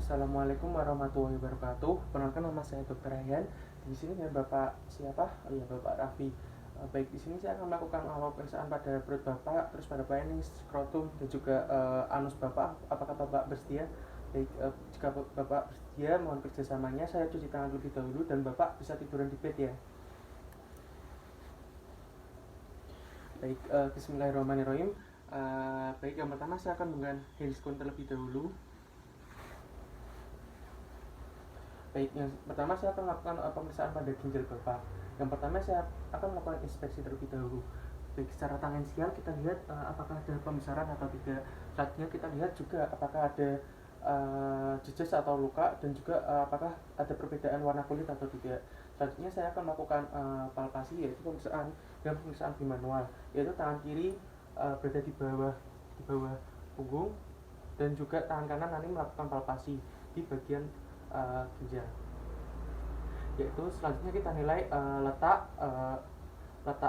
Assalamualaikum warahmatullahi wabarakatuh. Perkenalkan, nama saya Dr. Ryan. Di sini dengan Bapak siapa? Oh iya, Bapak Raffi. Baik, di sini saya akan melakukan pemeriksaan pada perut Bapak, terus pada penis, skrotum, dan juga anus Bapak. Apakah Bapak bersedia? Baik, jika Bapak bersedia, mohon kerjasamanya. Saya cuci tangan terlebih dahulu dan Bapak bisa tiduran di bed ya. Baik, Bismillahirrahmanirrahim. Baik, yang pertama saya akan menggunakan handphone terlebih dahulu. Baik, yang pertama saya akan melakukan pemeriksaan pada ginjal Bapak. Yang pertama saya akan melakukan inspeksi terlebih dahulu. Baik, secara tangensial kita lihat apakah ada pembesaran atau tidak. Selanjutnya kita lihat juga apakah ada jejas atau luka, dan juga apakah ada perbedaan warna kulit atau tidak. Selanjutnya saya akan melakukan palpasi, yaitu pemeriksaan bimanual, yaitu tangan kiri berada di bawah punggung, dan juga tangan kanan nanti melakukan palpasi di bagian ginjal. Yaitu selanjutnya kita nilai letak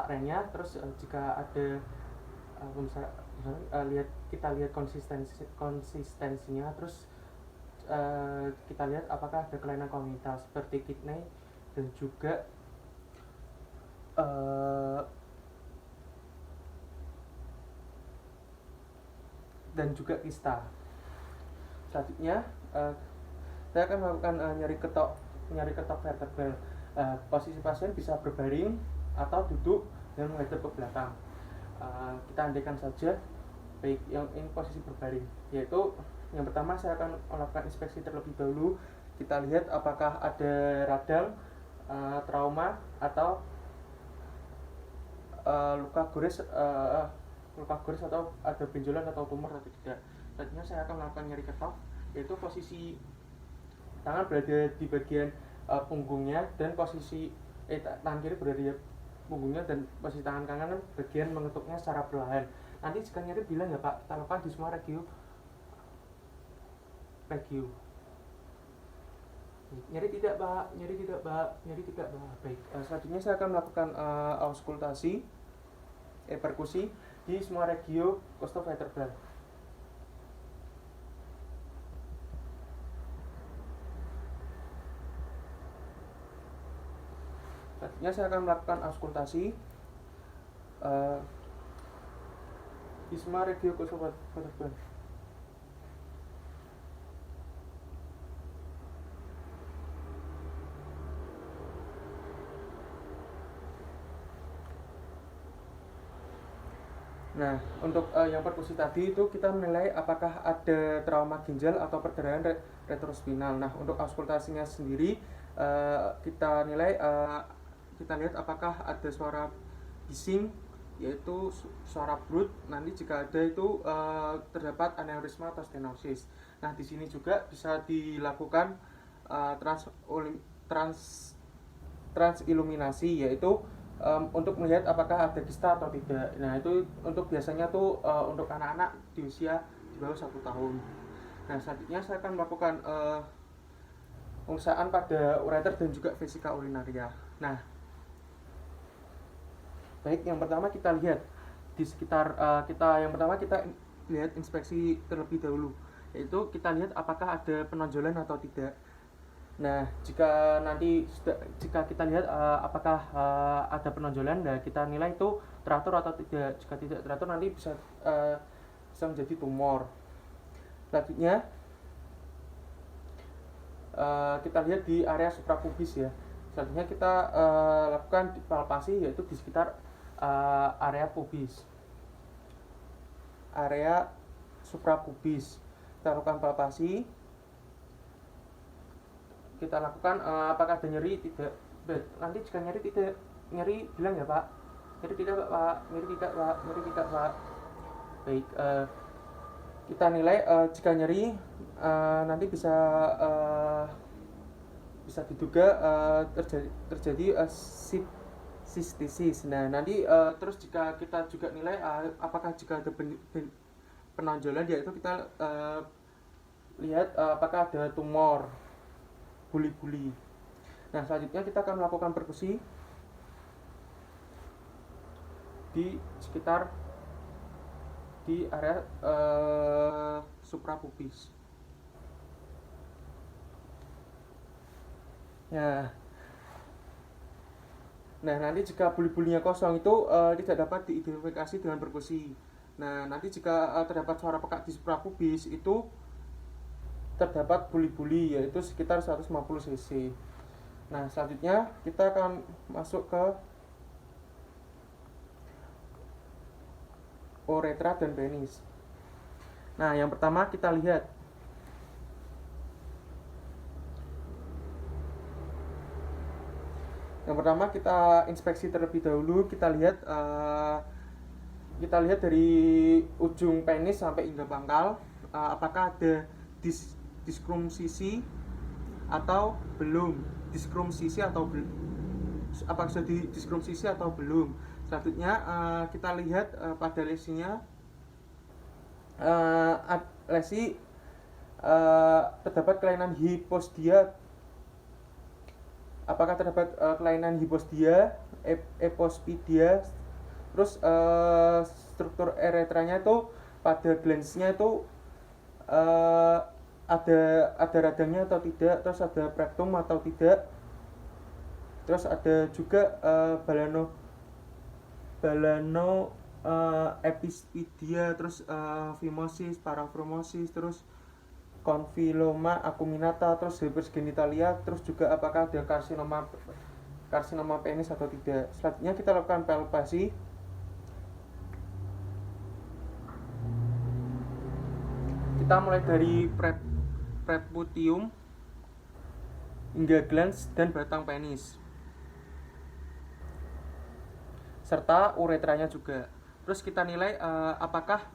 remnya, terus jika ada kita lihat konsistensinya, terus kita lihat apakah ada kelainan kongenital seperti kidney dan juga kista. Selanjutnya saya akan melakukan nyeri ketok vertebral. Posisi pasien bisa berbaring atau duduk dan menghadap ke belakang. Kita andaikan saja, baik, yang ini posisi berbaring, yaitu yang pertama saya akan melakukan inspeksi terlebih dahulu. Kita lihat apakah ada radang, trauma, atau luka gores atau ada benjolan atau tumor atau tidak. Selanjutnya saya akan melakukan nyeri ketok, yaitu posisi tangan berada di bagian punggungnya, dan posisi tangan kiri berada di punggungnya, dan posisi tangan kanan bagian mengetuknya secara perlahan. Nanti jika nyeri bilang ya Pak, kita lakukan di semua regio. Nyeri tidak Pak. Baik, selanjutnya saya akan melakukan auskultasi perkusi di semua regio costovertebral. Selanjutnya saya akan melakukan auskultasi di semua regio costovertebral. Nah, untuk yang perkusi tadi itu kita menilai apakah ada trauma ginjal atau perdarahan retrospinal. Nah, untuk auskultasinya sendiri kita nilai kita lihat apakah ada suara bising, yaitu suara brut. Nanti jika ada itu terdapat aneurisma atau stenosis. Nah, di sini juga bisa dilakukan transiluminasi, yaitu untuk melihat apakah ada kista atau tidak. Nah, itu untuk biasanya tuh untuk anak-anak di usia di bawah 1 tahun. Nah, selanjutnya saya akan melakukan pemeriksaan pada ureter dan juga vesika urinaria. Nah, baik, yang pertama kita lihat di sekitar kita lihat inspeksi terlebih dahulu, yaitu kita lihat apakah ada penonjolan atau tidak. Nah, jika kita lihat apakah ada penonjolan, nah kita nilai itu teratur atau tidak. Jika tidak teratur, nanti bisa menjadi tumor. Selanjutnya kita lihat di area suprapubis ya. Selanjutnya kita lakukan palpasi, yaitu di sekitar area pubis, area suprapubis. Kita lakukan palpasi, kita lakukan apakah ada nyeri, tidak. Nanti jika nyeri bilang ya Pak. Nyeri tidak Pak. Baik, kita nilai jika nyeri nanti bisa diduga terjadi sistisis. Nah, nanti terus jika kita juga nilai apakah jika ada penonjolan, yaitu kita lihat apakah ada tumor buli-buli. Nah, selanjutnya kita akan melakukan perkusi di sekitar di area suprapubis. Nah, nanti jika buli-bulinya kosong itu tidak dapat diidentifikasi dengan perkusi. Nah, nanti jika terdapat suara pekak di suprapubis itu terdapat buli-buli yaitu sekitar 150 cc. Nah, selanjutnya kita akan masuk ke uretra dan penis. Nah, yang pertama kita lihat kita inspeksi terlebih dahulu. Kita lihat dari ujung penis sampai hingga pangkal, apakah ada diskrum sisi atau belum, apakah sudah di diskrum sisi atau belum. Selanjutnya kita lihat pada lesinya, lesi terdapat kelainan hiposdia. Apakah terdapat kelainan hiposdia, epospidia, terus struktur eretranya itu pada glansnya itu ada radangnya atau tidak, terus ada prektum atau tidak, terus ada juga balano epispidia, terus phimosis, parafromosis, terus konfiloma acuminata, terus herpes genitalia, terus juga apakah ada karsinoma penis atau tidak. Selanjutnya kita lakukan palpasi. Kita mulai dari preputium hingga glans dan batang penis, serta uretranya juga. Terus kita nilai apakah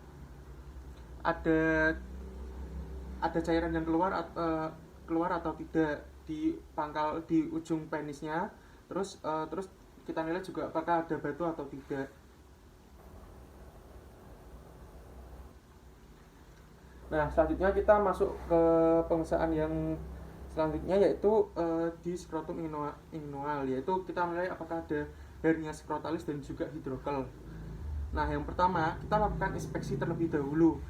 ada cairan yang keluar atau tidak di pangkal, di ujung penisnya. Terus kita nilai juga apakah ada batu atau tidak. Nah, selanjutnya kita masuk ke pemeriksaan yang selanjutnya, yaitu di skrotum inguinal, yaitu kita nilai apakah ada hernia skrotalis dan juga hidrokel. Nah, yang pertama kita lakukan inspeksi terlebih dahulu.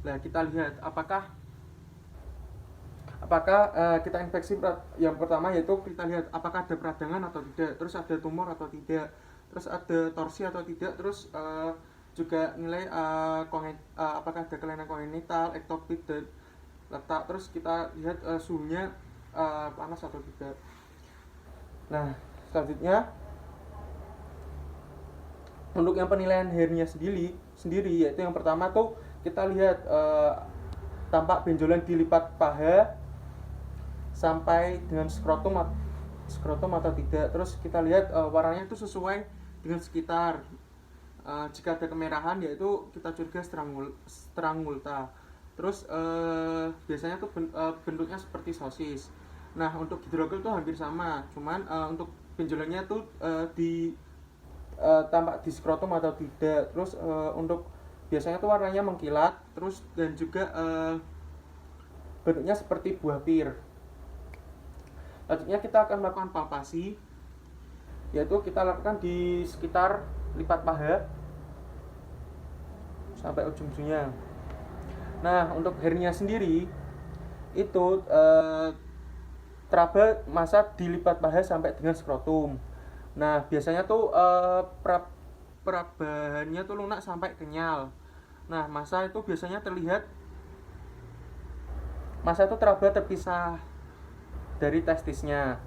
Nah, kita lihat apakah kita inspeksi. Yang pertama yaitu kita lihat apakah ada peradangan atau tidak, terus ada tumor atau tidak, terus ada torsi atau tidak, terus juga nilai apakah ada kelainan kongenital, ektopik dan letak, terus kita lihat suhunya panas atau tidak. Nah, selanjutnya untuk yang penilaian hernia sendiri yaitu yang pertama tuh kita lihat tampak benjolan di lipat paha sampai dengan skrotum atau tidak. Terus kita lihat warnanya itu sesuai dengan sekitar. Jika ada kemerahan yaitu kita curiga strangulta. Terus biasanya tuh bentuknya seperti sosis. Nah, untuk hidrogel tuh hampir sama, cuman untuk benjolannya tuh tampak di skrotum atau tidak. Terus untuk biasanya tuh warnanya mengkilat, terus dan juga bentuknya seperti buah pir. Selanjutnya kita akan melakukan palpasi, yaitu kita lakukan di sekitar lipat paha sampai ujung-ujungnya. Nah, untuk hernia sendiri itu teraba massa di lipat paha sampai dengan skrotum. Nah, biasanya tuh perabahannya tuh lunak sampai kenyal. Nah, massa itu biasanya terlihat, massa itu teraba terpisah dari testisnya.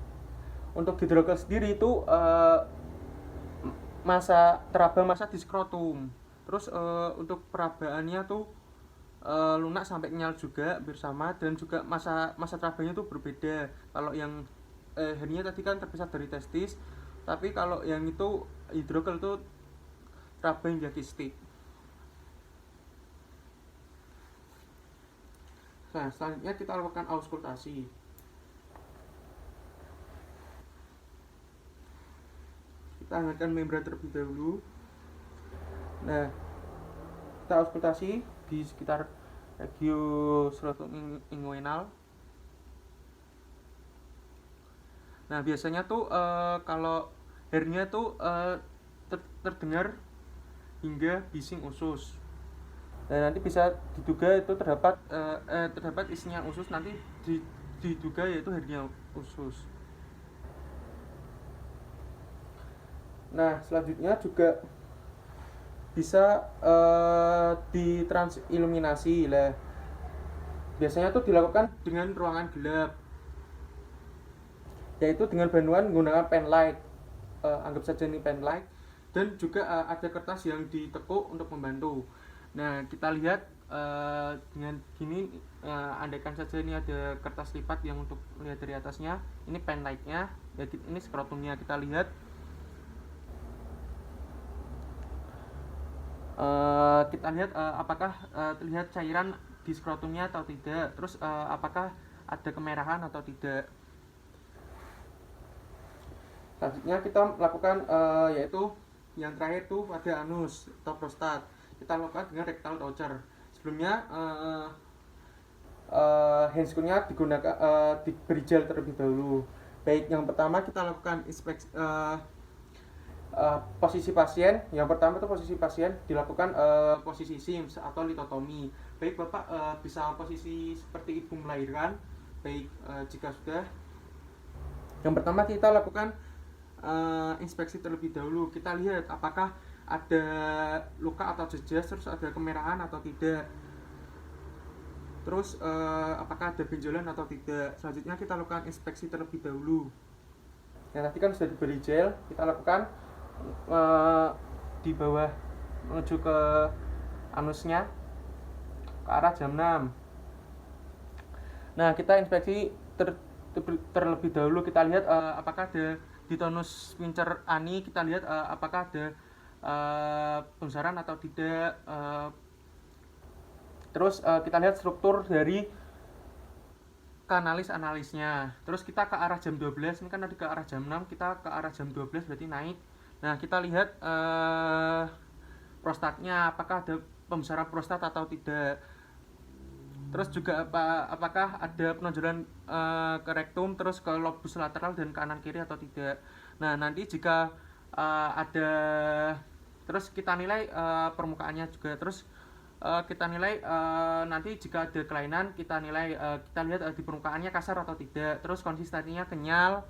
Untuk hidrogel sendiri itu teraba massa di skrotum. Terus untuk perabaannya tuh lunak sampai kenyal juga bersama, dan juga masa terabanya tuh berbeda. Kalau yang hernia tadi kan terpisah dari testis, tapi kalau yang itu hidrogel tuh teraba hingga kistik. Nah, selanjutnya kita lakukan auskultasi. Kita hangatkan membran terlebih dahulu. Nah, kita auskultasi di sekitar regioskrotum inguinal. Nah, biasanya tuh kalau hernia tuh terdengar hingga bising usus. Dan nanti bisa diduga itu terdapat isinya usus, nanti diduga yaitu hernia usus. Nah, selanjutnya juga bisa di transiluminasi lah. Biasanya tuh dilakukan dengan ruangan gelap, yaitu dengan bantuan menggunakan pen light. Anggap saja ini pen light, dan juga ada kertas yang ditekuk untuk membantu. Nah, kita lihat dengan gini, andaikan saja ini ada kertas lipat yang untuk melihat dari atasnya, ini pen lightnya, ya, ini skrotumnya. Kita lihat apakah terlihat cairan di skrotumnya atau tidak, terus apakah ada kemerahan atau tidak. Selanjutnya kita lakukan yaitu yang terakhir tuh pada anus atau prostat. Kita lakukan dengan rectal toucher. Sebelumnya handscoon-nya digunakan, diberi gel terlebih dahulu. Baik, yang pertama kita lakukan inspeksi posisi pasien. Yang pertama itu posisi pasien dilakukan posisi SIMS atau litotomi. Baik Bapak, bisa posisi seperti ibu melahirkan. Baik, jika sudah, yang pertama kita lakukan inspeksi terlebih dahulu. Kita lihat apakah ada luka atau jejas, terus ada kemerahan atau tidak, terus apakah ada benjolan atau tidak. Selanjutnya kita lakukan inspeksi terlebih dahulu. Nah, nanti kan sudah diberi gel, kita lakukan di bawah menuju ke anusnya ke arah jam 6. Nah, kita inspeksi terlebih dahulu. Kita lihat apakah ada di tonus sphincter ani. Kita lihat apakah ada pembesaran atau tidak. Terus kita lihat struktur dari kanalis-analisnya. Terus kita ke arah jam 12, ini kan tadi ke arah jam 6, kita ke arah jam 12 berarti naik. Nah, kita lihat prostatnya, apakah ada pembesaran prostat atau tidak. Terus juga apakah ada penonjolan ke rektum, terus ke lobus lateral dan kanan kiri atau tidak. Nah, nanti jika ada, terus kita nilai permukaannya juga. Terus kita nilai nanti jika ada kelainan, kita nilai, kita lihat di permukaannya kasar atau tidak. Terus konsistensinya kenyal,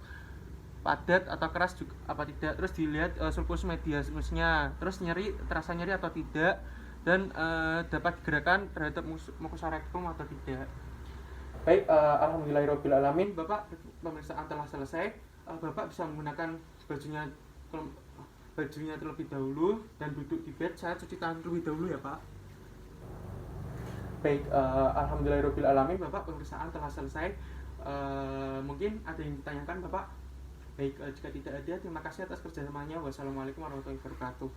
padat atau keras juga apa tidak. Terus dilihat sulcus medialusnya, terus terasa nyeri atau tidak, dan dapat digerakkan terhadap mukosa rektum atau tidak. Baik, alhamdulillahirobbilalamin. Bapak, pemeriksaan telah selesai. Bapak bisa menggunakan bajunya terlebih dahulu dan duduk di bed. Saya cuci tangan terlebih dahulu ya Pak. Baik, alhamdulillahirobbilalamin. Bapak, pemeriksaan telah selesai. Mungkin ada yang ditanyakan Bapak? Baik, jika tidak ada, terima kasih atas kerjasamanya. Wassalamualaikum warahmatullahi wabarakatuh.